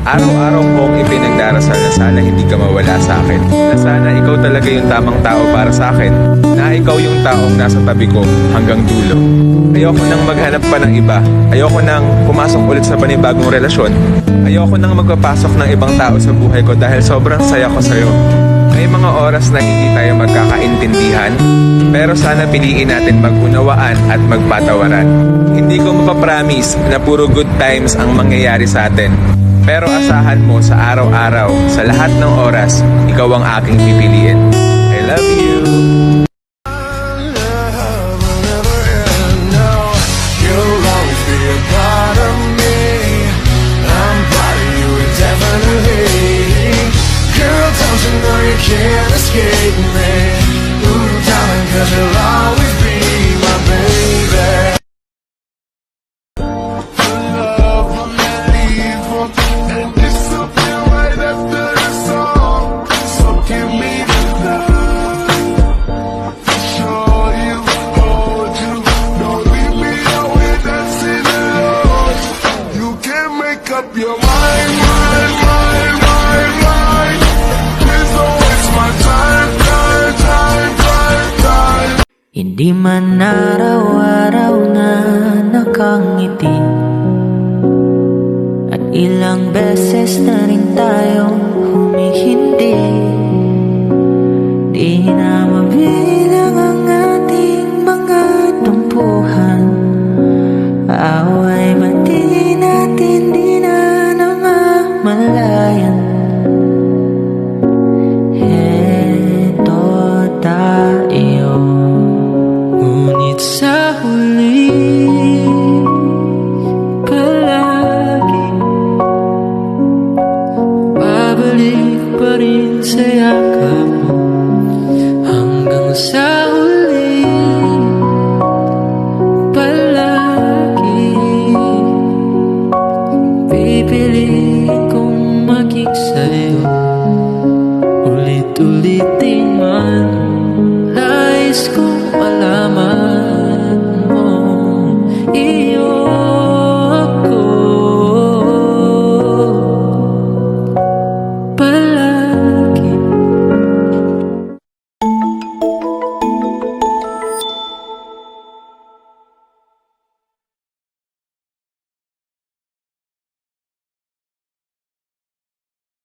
Araw-araw kong ipinagdarasal na sana hindi ka mawala sa akin. Na sana ikaw talaga yung tamang tao para sa akin. Na ikaw yung taong nasa tabi ko hanggang dulo. Ayoko nang maghanap pa ng iba. Ayoko nang pumasok ulit sa panibagong relasyon. Ayoko nang magpapasok ng ibang tao sa buhay ko dahil sobrang saya ko sa'yo. May mga oras na hindi tayo magkakaintindihan, pero sana piliin natin magunawaan at magpatawaran. Hindi ko mapapromise na puro good times ang mangyayari sa atin. Pero asahan mo sa araw-araw, sa lahat ng oras, ikaw ang aking pipiliin. I love you! Can't escape me. Ooh, darling, 'cause you'll always be my baby. Love will leave, and disappear right after the song. So give me the love, show you, hold you. Don't leave me out with dancing alone. You can make up your mind, mind, mind, mind, mind. Please don't waste my time, time, time, time, time. Hindi man araw-araw na nakangiti, at ilang beses na rin tayong humihindi. Di na mabilang ang ating mga tumpuhan. Away man di natin, di na namamalayan. Heto tayo, ngunit sa huli palagi babalik pa rin sa yakap mo. Hanggang sa huli palagi pipiliin kong maging sa'yo. Ulit-ulitin man, nais kong malaman